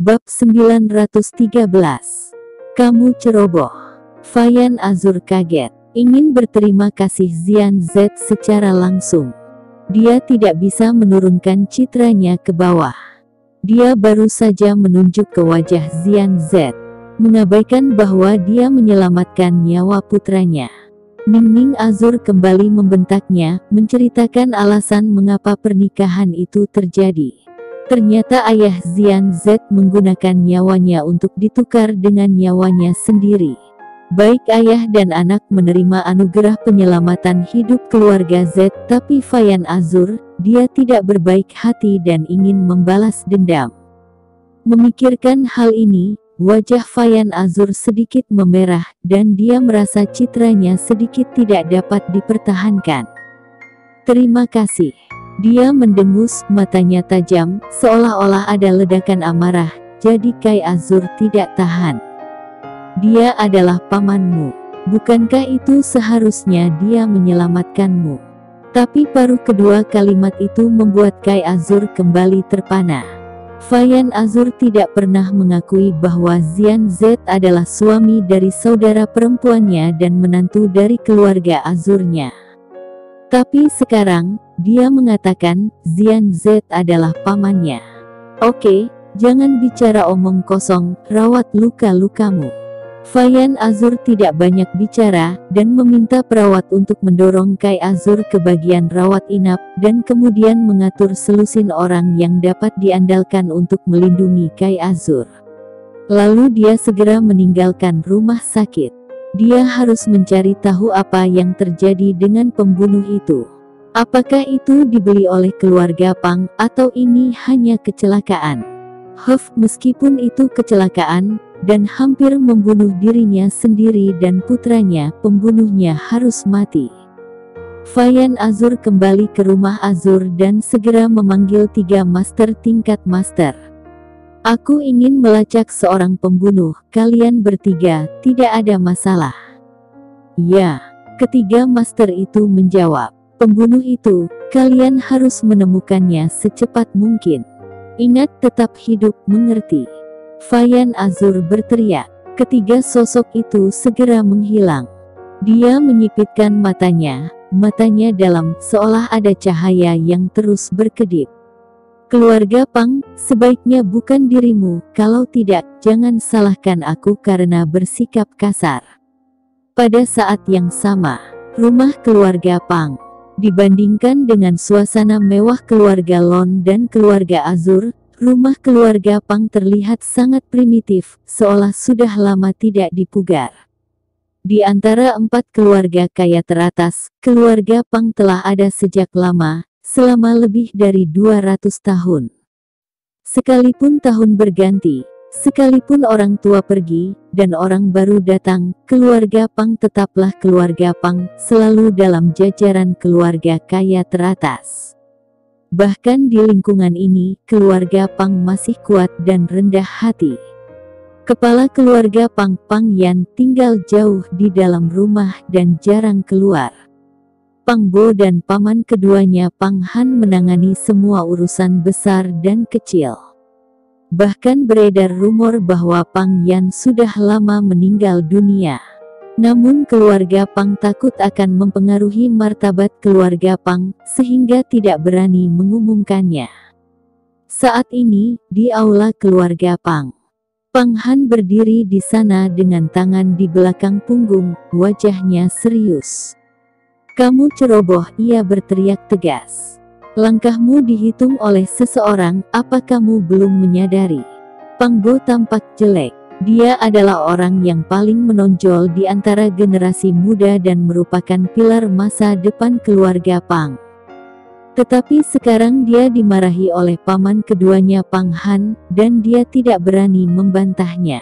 Bab 913. Kamu ceroboh. Fayan Azur kaget, ingin berterima kasih Xian Z secara langsung. Dia tidak bisa menurunkan citranya ke bawah. Dia baru saja menunjuk ke wajah Xian Z, mengabaikan bahwa dia menyelamatkan nyawa putranya. Ning Azur kembali membentaknya, menceritakan alasan mengapa pernikahan itu terjadi. Ternyata ayah Xian Z menggunakan nyawanya untuk ditukar dengan nyawanya sendiri. Baik ayah dan anak menerima anugerah penyelamatan hidup keluarga Z, tapi Fayan Azur, dia tidak berbaik hati dan ingin membalas dendam. Memikirkan hal ini, wajah Fayan Azur sedikit memerah, dan dia merasa citranya sedikit tidak dapat dipertahankan. Terima kasih. Dia mendengus, matanya tajam, seolah-olah ada ledakan amarah, jadi Kai Azur tidak tahan. Dia adalah pamanmu. Bukankah itu seharusnya dia menyelamatkanmu? Tapi paruh kedua kalimat itu membuat Kai Azur kembali terpana. Fayan Azur tidak pernah mengakui bahwa Xian Z adalah suami dari saudara perempuannya dan menantu dari keluarga Azurnya. Tapi sekarang, dia mengatakan, Xian Z adalah pamannya. Oke, jangan bicara omong kosong, rawat luka-lukamu. Fayan Azur tidak banyak bicara, dan meminta perawat untuk mendorong Kai Azur ke bagian rawat inap, dan kemudian mengatur selusin orang yang dapat diandalkan untuk melindungi Kai Azur. Lalu dia segera meninggalkan rumah sakit. Dia harus mencari tahu apa yang terjadi dengan pembunuh itu. Apakah itu dibeli oleh keluarga Pang, atau ini hanya kecelakaan? Meskipun itu kecelakaan, dan hampir membunuh dirinya sendiri dan putranya, pembunuhnya harus mati. Fayan Azur kembali ke rumah Azur dan segera memanggil 3 master tingkat master. Aku ingin melacak seorang pembunuh, kalian bertiga, tidak ada masalah. Ya, ketiga master itu menjawab. Pembunuh itu, kalian harus menemukannya secepat mungkin. Ingat tetap hidup, mengerti? Fayan Azur berteriak. Ketiga sosok itu segera menghilang. Dia menyipitkan matanya dalam, seolah ada cahaya yang terus berkedip. Keluarga Pang, sebaiknya bukan dirimu, kalau tidak, jangan salahkan aku karena bersikap kasar. Pada saat yang sama, rumah keluarga Pang, dibandingkan dengan suasana mewah keluarga Lon dan keluarga Azur, rumah keluarga Pang terlihat sangat primitif, seolah sudah lama tidak dipugar. Di antara 4 keluarga kaya teratas, keluarga Pang telah ada sejak lama, selama lebih dari 200 tahun. Sekalipun tahun berganti, sekalipun orang tua pergi, dan orang baru datang, keluarga Pang tetaplah keluarga Pang, selalu dalam jajaran keluarga kaya teratas. Bahkan di lingkungan ini, keluarga Pang masih kuat dan rendah hati. Kepala keluarga Pang, Pang Yan, tinggal jauh di dalam rumah dan jarang keluar. Pang Bo dan paman keduanya Pang Han menangani semua urusan besar dan kecil. Bahkan beredar rumor bahwa Pang Yan sudah lama meninggal dunia. Namun keluarga Pang takut akan mempengaruhi martabat keluarga Pang, sehingga tidak berani mengumumkannya. Saat ini, di aula keluarga Pang, Pang Han berdiri di sana dengan tangan di belakang punggung, wajahnya serius. Kamu ceroboh, ia berteriak tegas. Langkahmu dihitung oleh seseorang, apa kamu belum menyadari? Pang Bo tampak jelek. Dia adalah orang yang paling menonjol di antara generasi muda dan merupakan pilar masa depan keluarga Pang. Tetapi sekarang dia dimarahi oleh paman keduanya Pang Han, dan dia tidak berani membantahnya.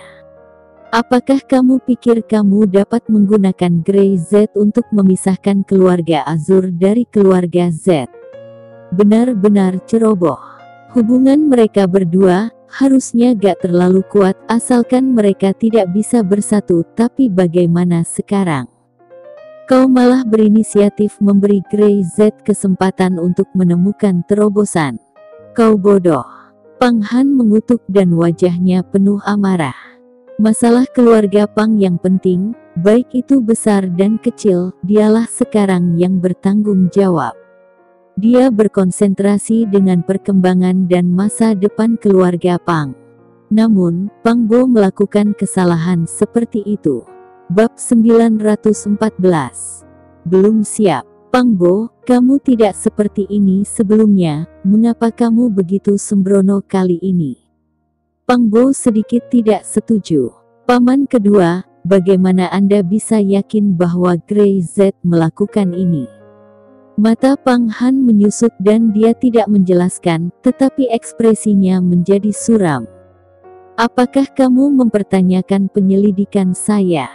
Apakah kamu pikir kamu dapat menggunakan Grey Z untuk memisahkan keluarga Azur dari keluarga Z? Benar-benar ceroboh. Hubungan mereka berdua harusnya gak terlalu kuat, asalkan mereka tidak bisa bersatu, tapi bagaimana sekarang? Kau malah berinisiatif memberi Grey Z kesempatan untuk menemukan terobosan. Kau bodoh. Pang Han mengutuk dan wajahnya penuh amarah. Masalah keluarga Pang yang penting, baik itu besar dan kecil, dialah sekarang yang bertanggung jawab. Dia berkonsentrasi dengan perkembangan dan masa depan keluarga Pang. Namun, Pang Bo melakukan kesalahan seperti itu. Bab 914. Belum siap. Pang Bo, kamu tidak seperti ini sebelumnya, mengapa kamu begitu sembrono kali ini? Pang Bo sedikit tidak setuju. Paman kedua, bagaimana Anda bisa yakin bahwa Grey Z melakukan ini? Mata Pang Han menyusut dan dia tidak menjelaskan, tetapi ekspresinya menjadi suram. Apakah kamu mempertanyakan penyelidikan saya?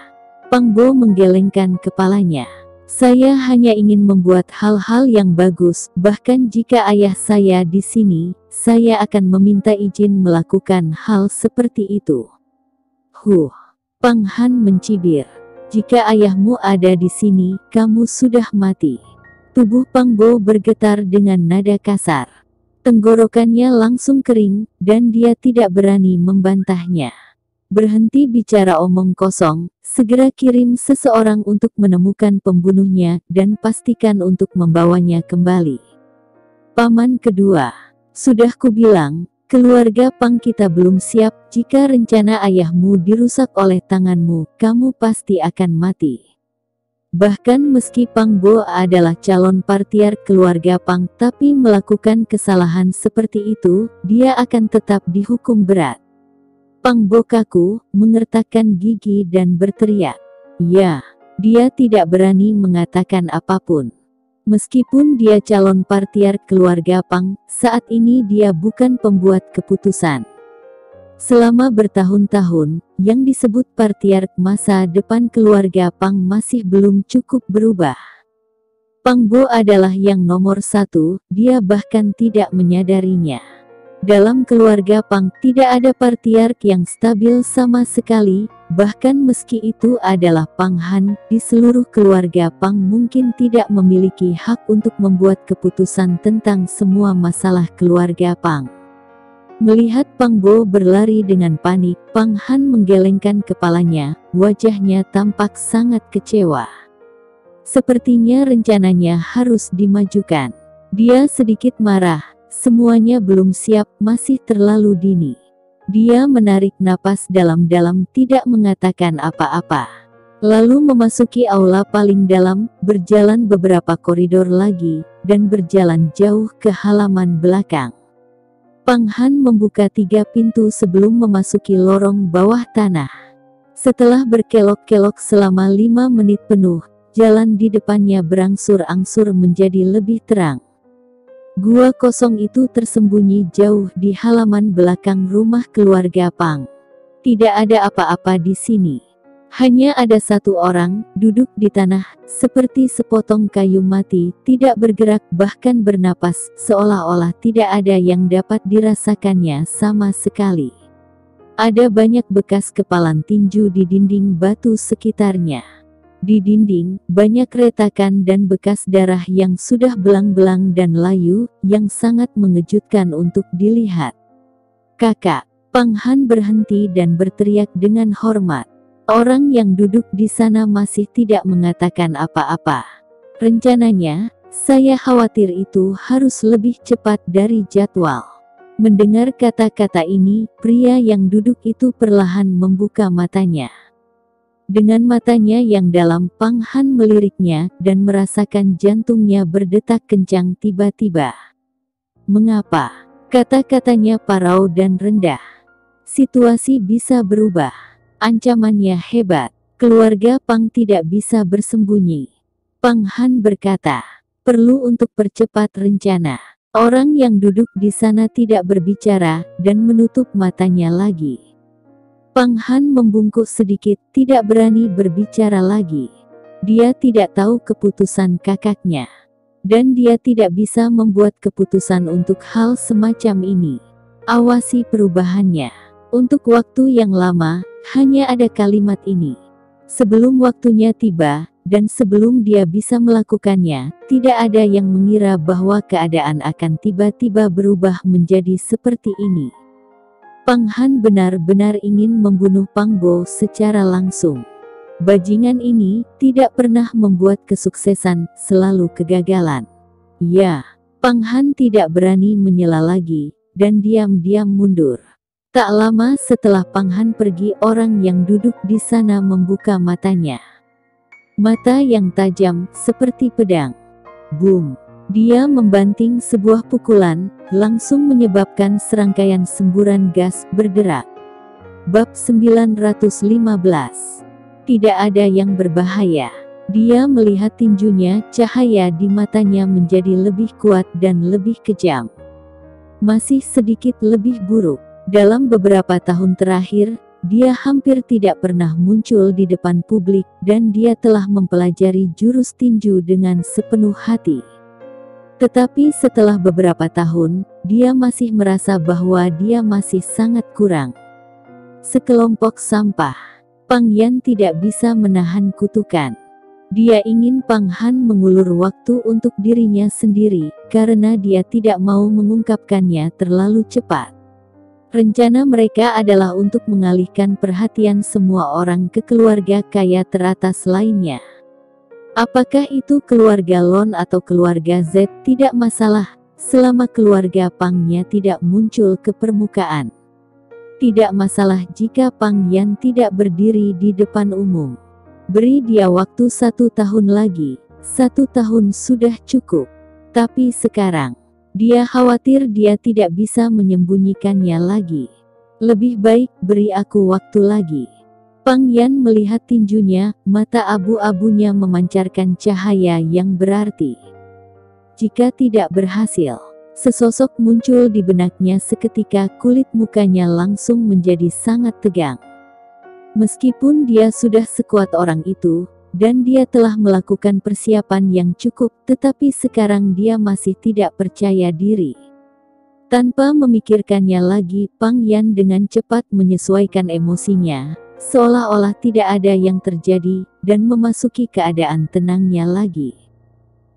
Pang Bo menggelengkan kepalanya. Saya hanya ingin membuat hal-hal yang bagus, bahkan jika ayah saya di sini, saya akan meminta izin melakukan hal seperti itu. Pang Han mencibir. Jika ayahmu ada di sini, kamu sudah mati. Tubuh Pang Bo bergetar dengan nada kasar. Tenggorokannya langsung kering, dan dia tidak berani membantahnya. Berhenti bicara omong kosong, segera kirim seseorang untuk menemukan pembunuhnya dan pastikan untuk membawanya kembali. Paman kedua, sudah kubilang, keluarga Pang kita belum siap. Jika rencana ayahmu dirusak oleh tanganmu, kamu pasti akan mati. Bahkan meski Pang Bo adalah calon partiar keluarga Pang tapi melakukan kesalahan seperti itu, dia akan tetap dihukum berat. Pang Bo kaku, mengertakkan gigi dan berteriak. Ya, dia tidak berani mengatakan apapun. Meskipun dia calon partiar keluarga Pang, saat ini dia bukan pembuat keputusan. Selama bertahun-tahun, yang disebut partiar, masa depan keluarga Pang masih belum cukup berubah. Pang Bo adalah yang nomor satu, dia bahkan tidak menyadarinya. Dalam keluarga Pang, tidak ada partiar yang stabil sama sekali, bahkan meski itu adalah Pang Han, di seluruh keluarga Pang mungkin tidak memiliki hak untuk membuat keputusan tentang semua masalah keluarga Pang. Melihat Pang Bo berlari dengan panik, Pang Han menggelengkan kepalanya, wajahnya tampak sangat kecewa. Sepertinya rencananya harus dimajukan. Dia sedikit marah. Semuanya belum siap, masih terlalu dini. Dia menarik napas dalam-dalam, tidak mengatakan apa-apa. Lalu memasuki aula paling dalam, berjalan beberapa koridor lagi, dan berjalan jauh ke halaman belakang. Pang Han membuka 3 pintu sebelum memasuki lorong bawah tanah. Setelah berkelok-kelok selama 5 menit penuh, jalan di depannya berangsur-angsur menjadi lebih terang. Gua kosong itu tersembunyi jauh di halaman belakang rumah keluarga Pang. Tidak ada apa-apa di sini. Hanya ada satu orang, duduk di tanah, seperti sepotong kayu mati, tidak bergerak bahkan bernapas, seolah-olah tidak ada yang dapat dirasakannya sama sekali. Ada banyak bekas kepalan tinju di dinding batu sekitarnya. Di dinding, banyak retakan dan bekas darah yang sudah belang-belang dan layu, yang sangat mengejutkan untuk dilihat. Kakak, Pang Han berhenti dan berteriak dengan hormat. Orang yang duduk di sana masih tidak mengatakan apa-apa. Rencananya, saya khawatir itu harus lebih cepat dari jadwal. Mendengar kata-kata ini, pria yang duduk itu perlahan membuka matanya. Dengan matanya yang dalam, Pang Han meliriknya, dan merasakan jantungnya berdetak kencang tiba-tiba. Mengapa? Kata-katanya parau dan rendah. Situasi bisa berubah. Ancamannya hebat. Keluarga Pang tidak bisa bersembunyi. Pang Han berkata, perlu untuk percepat rencana. Orang yang duduk di sana tidak berbicara, dan menutup matanya lagi. Pang Han membungkuk sedikit, tidak berani berbicara lagi. Dia tidak tahu keputusan kakaknya. Dan dia tidak bisa membuat keputusan untuk hal semacam ini. Awasi perubahannya. Untuk waktu yang lama, hanya ada kalimat ini. Sebelum waktunya tiba, dan sebelum dia bisa melakukannya, tidak ada yang mengira bahwa keadaan akan tiba-tiba berubah menjadi seperti ini. Pang Han benar-benar ingin membunuh Pang Bo secara langsung. Bajingan ini tidak pernah membuat kesuksesan, selalu kegagalan. Ya, Pang Han tidak berani menyela lagi, dan diam-diam mundur. Tak lama setelah Pang Han pergi, orang yang duduk di sana membuka matanya. Mata yang tajam, seperti pedang. Boom! Dia membanting sebuah pukulan, langsung menyebabkan serangkaian semburan gas berderak. Bab 915. Tidak ada yang berbahaya. Dia melihat tinjunya, cahaya di matanya menjadi lebih kuat dan lebih kejam. Masih sedikit lebih buruk. Dalam beberapa tahun terakhir, dia hampir tidak pernah muncul di depan publik, dan dia telah mempelajari jurus tinju dengan sepenuh hati. Tetapi setelah beberapa tahun, dia masih merasa bahwa dia masih sangat kurang. Sekelompok sampah. Pang Yan tidak bisa menahan kutukan. Dia ingin Pang Han mengulur waktu untuk dirinya sendiri, karena dia tidak mau mengungkapkannya terlalu cepat. Rencana mereka adalah untuk mengalihkan perhatian semua orang ke keluarga kaya teratas lainnya. Apakah itu keluarga Lon atau keluarga Z, tidak masalah, selama keluarga Pang-nya tidak muncul ke permukaan. Tidak masalah jika Pang Yan tidak berdiri di depan umum. Beri dia waktu 1 tahun lagi, 1 tahun sudah cukup. Tapi sekarang, dia khawatir dia tidak bisa menyembunyikannya lagi. Lebih baik beri aku waktu lagi. Pang Yan melihat tinjunya, mata abu-abunya memancarkan cahaya yang berarti. Jika tidak berhasil, sesosok muncul di benaknya seketika, kulit mukanya langsung menjadi sangat tegang. Meskipun dia sudah sekuat orang itu, dan dia telah melakukan persiapan yang cukup, tetapi sekarang dia masih tidak percaya diri. Tanpa memikirkannya lagi, Pang Yan dengan cepat menyesuaikan emosinya, seolah-olah tidak ada yang terjadi, dan memasuki keadaan tenangnya lagi.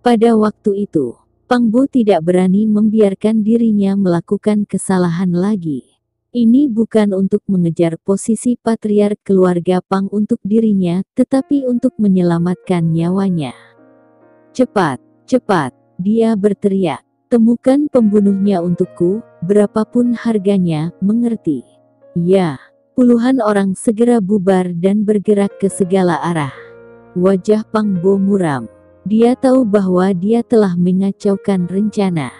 Pada waktu itu, Pang Bo tidak berani membiarkan dirinya melakukan kesalahan lagi. Ini bukan untuk mengejar posisi patriark keluarga Pang untuk dirinya, tetapi untuk menyelamatkan nyawanya. Cepat, cepat, dia berteriak. Temukan pembunuhnya untukku, berapapun harganya, mengerti? Ya, puluhan orang segera bubar dan bergerak ke segala arah. Wajah Pang Bo muram. Dia tahu bahwa dia telah mengacaukan rencana.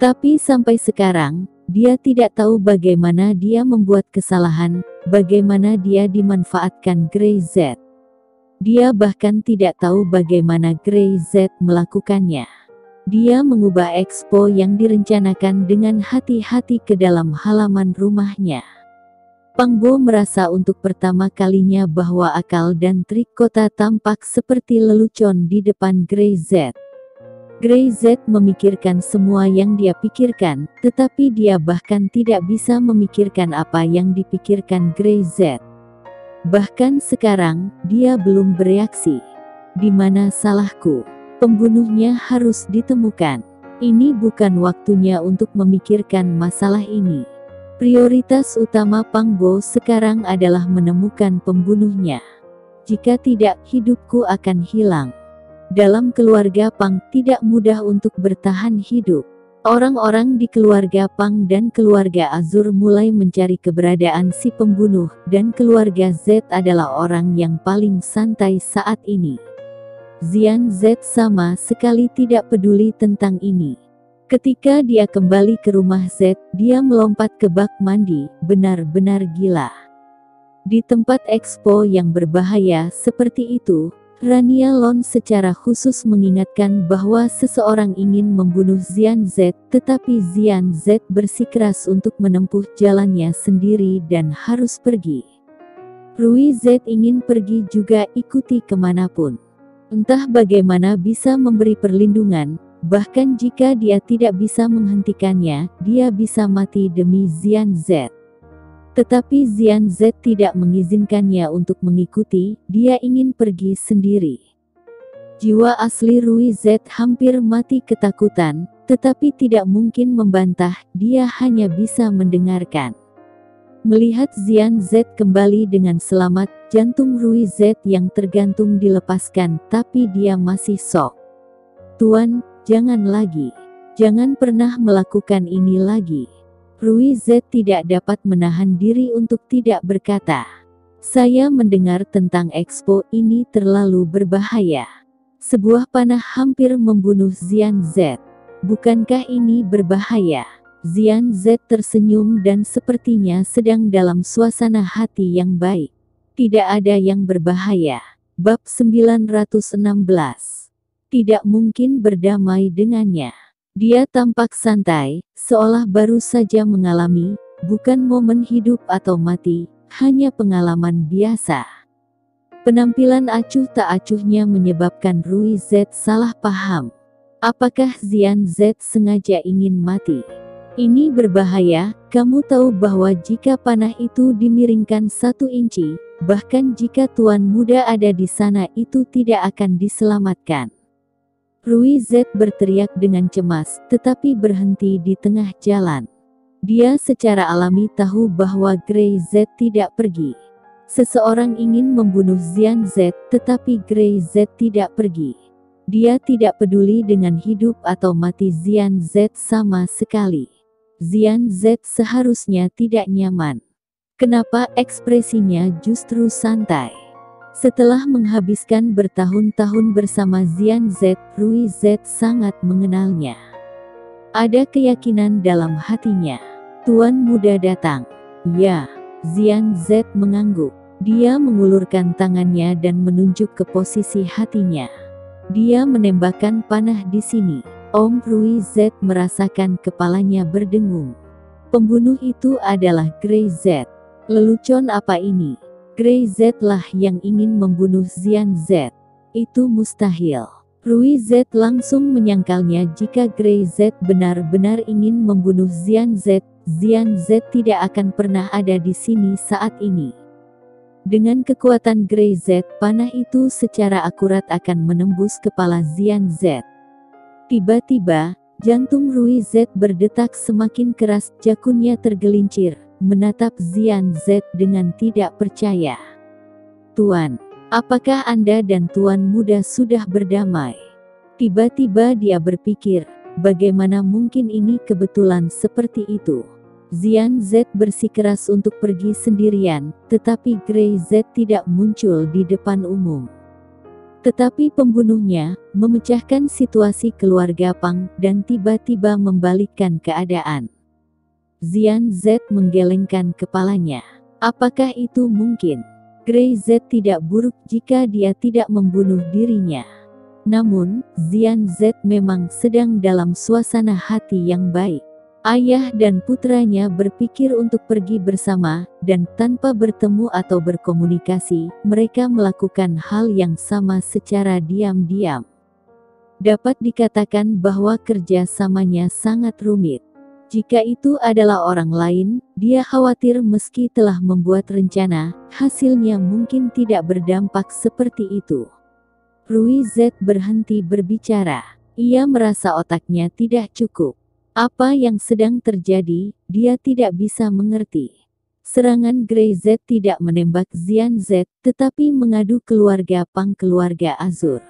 Tapi sampai sekarang, dia tidak tahu bagaimana dia membuat kesalahan, bagaimana dia dimanfaatkan Grey Z. Dia bahkan tidak tahu bagaimana Grey Z melakukannya. Dia mengubah expo yang direncanakan dengan hati-hati ke dalam halaman rumahnya. Pang Bo merasa untuk pertama kalinya bahwa akal dan trik kota tampak seperti lelucon di depan Grey Z. Grey Z memikirkan semua yang dia pikirkan, tetapi dia bahkan tidak bisa memikirkan apa yang dipikirkan Grey Z. Bahkan sekarang, dia belum bereaksi. Di mana salahku? Pembunuhnya harus ditemukan. Ini bukan waktunya untuk memikirkan masalah ini. Prioritas utama Pang Bo sekarang adalah menemukan pembunuhnya. Jika tidak, hidupku akan hilang. Dalam keluarga Pang, tidak mudah untuk bertahan hidup. Orang-orang di keluarga Pang dan keluarga Azur mulai mencari keberadaan si pembunuh, dan keluarga Z adalah orang yang paling santai saat ini. Zian Z sama sekali tidak peduli tentang ini. Ketika dia kembali ke rumah Z, dia melompat ke bak mandi, benar-benar gila. Di tempat expo yang berbahaya seperti itu, Rania Lon secara khusus mengingatkan bahwa seseorang ingin membunuh Zian Z, tetapi Zian Z bersikeras untuk menempuh jalannya sendiri dan harus pergi. Rui Z ingin pergi juga, ikuti kemanapun. Entah bagaimana bisa memberi perlindungan, bahkan jika dia tidak bisa menghentikannya, dia bisa mati demi Zian Z. Tetapi Zian Z tidak mengizinkannya untuk mengikuti, dia ingin pergi sendiri. Jiwa asli Rui Z hampir mati ketakutan, tetapi tidak mungkin membantah, dia hanya bisa mendengarkan. Melihat Xian Z kembali dengan selamat, jantung Rui Z yang tergantung dilepaskan, tapi dia masih shock. "Tuan, jangan lagi. Jangan pernah melakukan ini lagi." Rui Z tidak dapat menahan diri untuk tidak berkata. "Saya mendengar tentang Expo ini terlalu berbahaya. Sebuah panah hampir membunuh Xian Z. Bukankah ini berbahaya?" Xian Z tersenyum dan sepertinya sedang dalam suasana hati yang baik. Tidak ada yang berbahaya. Bab 916. Tidak mungkin berdamai dengannya. Dia tampak santai, seolah baru saja mengalami, bukan momen hidup atau mati, hanya pengalaman biasa. Penampilan acuh tak acuhnya menyebabkan Rui Z salah paham. Apakah Xian Z sengaja ingin mati? "Ini berbahaya, kamu tahu bahwa jika panah itu dimiringkan 1 inci, bahkan jika tuan muda ada di sana itu tidak akan diselamatkan." Rui Z berteriak dengan cemas, tetapi berhenti di tengah jalan. Dia secara alami tahu bahwa Grey Z tidak pergi. Seseorang ingin membunuh Xian Z, tetapi Grey Z tidak pergi. Dia tidak peduli dengan hidup atau mati Xian Z sama sekali. Xian Z seharusnya tidak nyaman. Kenapa ekspresinya justru santai? Setelah menghabiskan bertahun-tahun bersama Xian Z, Rui Z sangat mengenalnya. Ada keyakinan dalam hatinya. "Tuan muda datang." "Ya." Xian Z mengangguk. Dia mengulurkan tangannya dan menunjuk ke posisi hatinya. "Dia menembakkan panah di sini." Om Rui Z merasakan kepalanya berdengung. Pembunuh itu adalah Grey Z. Lelucon apa ini? Grey Z lah yang ingin membunuh Xian Z. Itu mustahil. Rui Z langsung menyangkalnya jika Grey Z benar-benar ingin membunuh Xian Z tidak akan pernah ada di sini saat ini. Dengan kekuatan Grey Z, panah itu secara akurat akan menembus kepala Xian Z. Tiba-tiba, jantung Rui Z berdetak semakin keras, jakunnya tergelincir, menatap Xian Z dengan tidak percaya. "Tuan, apakah Anda dan Tuan muda sudah berdamai?" Tiba-tiba dia berpikir, bagaimana mungkin ini kebetulan seperti itu. Xian Z bersikeras untuk pergi sendirian, tetapi Grey Z tidak muncul di depan umum. Tetapi pembunuhnya memecahkan situasi keluarga Pang dan tiba-tiba membalikkan keadaan. Xian Z menggelengkan kepalanya. Apakah itu mungkin? Grey Z tidak buruk jika dia tidak membunuh dirinya. Namun, Xian Z memang sedang dalam suasana hati yang baik. Ayah dan putranya berpikir untuk pergi bersama, dan tanpa bertemu atau berkomunikasi, mereka melakukan hal yang sama secara diam-diam. Dapat dikatakan bahwa kerjasamanya sangat rumit. Jika itu adalah orang lain, dia khawatir meski telah membuat rencana, hasilnya mungkin tidak berdampak seperti itu. Rui Z berhenti berbicara. Ia merasa otaknya tidak cukup. Apa yang sedang terjadi, dia tidak bisa mengerti. Serangan Grey Z tidak menembak Xian Z, tetapi mengadu keluarga Pang keluarga Azur.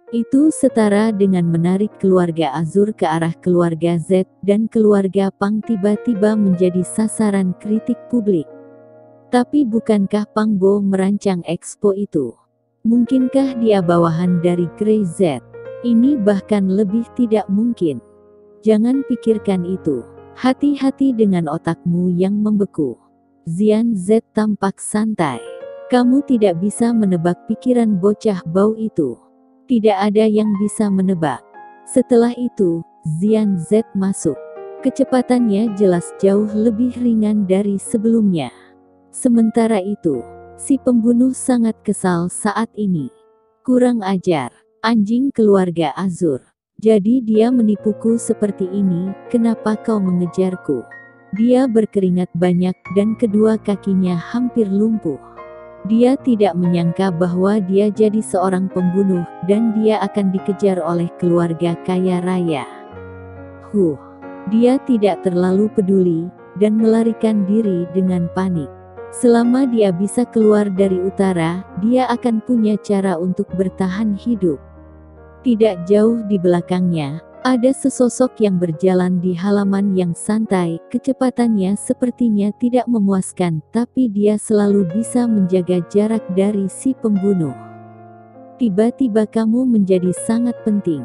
Itu setara dengan menarik keluarga Azur ke arah keluarga Z, dan keluarga Pang tiba-tiba menjadi sasaran kritik publik. Tapi bukankah Pang Bo merancang Expo itu? Mungkinkah dia bawahan dari Grey Z? Ini bahkan lebih tidak mungkin. Jangan pikirkan itu. Hati-hati dengan otakmu yang membeku. Xian Z tampak santai. Kamu tidak bisa menebak pikiran bocah bau itu. Tidak ada yang bisa menebak. Setelah itu, Xian Z masuk. Kecepatannya jelas jauh lebih ringan dari sebelumnya. Sementara itu, si pembunuh sangat kesal saat ini. Kurang ajar, anjing keluarga Azur. Jadi dia menipuku seperti ini, kenapa kau mengejarku? Dia berkeringat banyak dan kedua kakinya hampir lumpuh. Dia tidak menyangka bahwa dia jadi seorang pembunuh dan dia akan dikejar oleh keluarga kaya raya. Dia tidak terlalu peduli dan melarikan diri dengan panik. Selama dia bisa keluar dari utara, dia akan punya cara untuk bertahan hidup. Tidak jauh di belakangnya, ada sesosok yang berjalan di halaman yang santai. Kecepatannya sepertinya tidak memuaskan, tapi dia selalu bisa menjaga jarak dari si pembunuh. Tiba-tiba kamu menjadi sangat penting.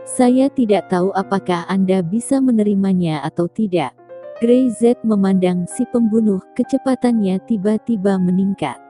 Saya tidak tahu apakah Anda bisa menerimanya atau tidak. Grey Z memandang si pembunuh, kecepatannya tiba-tiba meningkat.